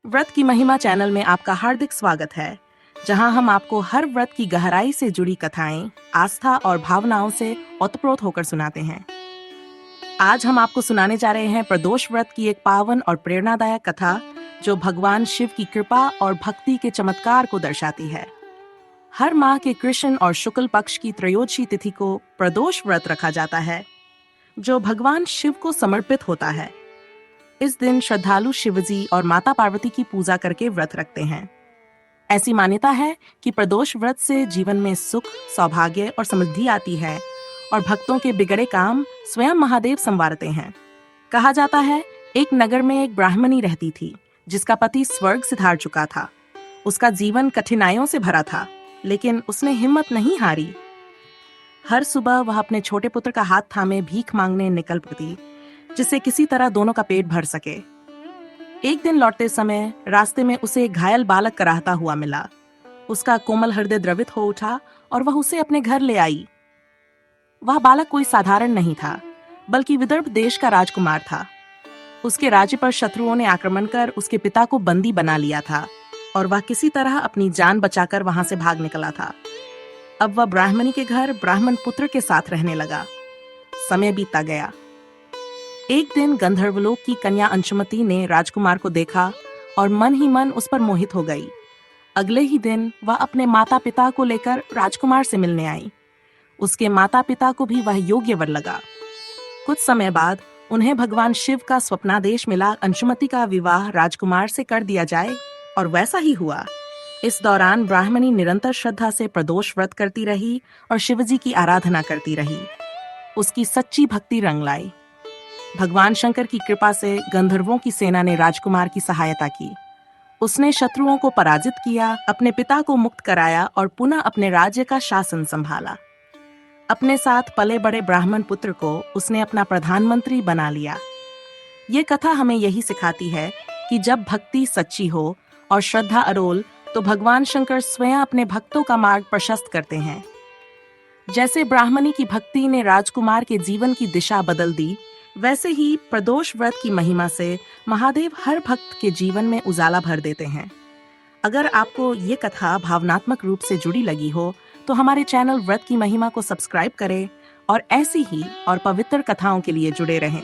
व्रत की महिमा चैनल में आपका हार्दिक स्वागत है, जहां हम आपको हर व्रत की गहराई से जुड़ी कथाएं, आस्था और भावनाओं से ओतप्रोत होकर सुनाते हैं। आज हम आपको सुनाने जा रहे हैं प्रदोष व्रत की एक पावन और प्रेरणादायक कथा, जो भगवान शिव की कृपा और भक्ति के चमत्कार को दर्शाती है। हर माह के कृष्ण और शुक्ल पक्ष की त्रयोदशी तिथि को प्रदोष व्रत रखा जाता है, जो भगवान शिव को समर्पित होता है। इस दिन श्रद्धालु शिवजी और माता पार्वती की पूजा करके व्रत रखते हैं। ऐसी मान्यता है कि प्रदोष व्रत से जीवन में सुख, सौभाग्य और समृद्धि आती है और भक्तों के बिगड़े काम स्वयं महादेव संवारते हैं। कहा जाता है, एक नगर में एक ब्राह्मणी रहती थी, जिसका पति स्वर्ग सिधार चुका था। उसका जीवन कठिनाइयों से भरा था, लेकिन उसने हिम्मत नहीं हारी। हर सुबह वह अपने छोटे पुत्र का हाथ थामे भीख मांगने निकल पड़ती, जिससे किसी तरह दोनों का पेट भर सके। एक दिन लौटते समय रास्ते में उसे एक घायल बालक कराहता हुआ मिला। उसका कोमल हृदय द्रवित हो उठा और वह उसे अपने घर ले आई। वह बालक कोई साधारण नहीं था, बल्कि विदर्भ देश का राजकुमार था। उसके राज्य पर शत्रुओं ने आक्रमण कर उसके पिता को बंदी बना लिया था और वह किसी तरह अपनी जान बचाकर वहां से भाग निकला था। अब वह ब्राह्मणी के घर ब्राह्मण पुत्र के साथ रहने लगा। समय बीतता गया। एक दिन गंधर्वलोक की कन्या अंशुमति ने राजकुमार को देखा और मन ही मन उस पर मोहित हो गई। अगले ही दिन वह अपने माता पिता को लेकर राजकुमार से मिलने आई। उसके माता पिता को भी वह योग्य वर लगा। कुछ समय बाद उन्हें भगवान शिव का स्वप्नादेश मिला, अंशुमति का विवाह राजकुमार से कर दिया जाए, और वैसा ही हुआ। इस दौरान ब्राह्मणी निरंतर श्रद्धा से प्रदोष व्रत करती रही और शिवजी की आराधना करती रही। उसकी सच्ची भक्ति रंग लाई। भगवान शंकर की कृपा से गंधर्वों की सेना ने राजकुमार की सहायता की। उसने शत्रुओं को पराजित किया, अपने पिता को मुक्त कराया और पुनः अपने राज्य का शासन संभाला। अपने साथ पले बड़े ब्राह्मण पुत्र को उसने अपना प्रधानमंत्री बना लिया। ये कथा हमें यही सिखाती है कि जब भक्ति सच्ची हो और श्रद्धा अरोल, तो भगवान शंकर स्वयं अपने भक्तों का मार्ग प्रशस्त करते हैं। जैसे ब्राह्मणी की भक्ति ने राजकुमार के जीवन की दिशा बदल दी, वैसे ही प्रदोष व्रत की महिमा से महादेव हर भक्त के जीवन में उजाला भर देते हैं। अगर आपको ये कथा भावनात्मक रूप से जुड़ी लगी हो, तो हमारे चैनल व्रत की महिमा को सब्सक्राइब करें और ऐसी ही और पवित्र कथाओं के लिए जुड़े रहें।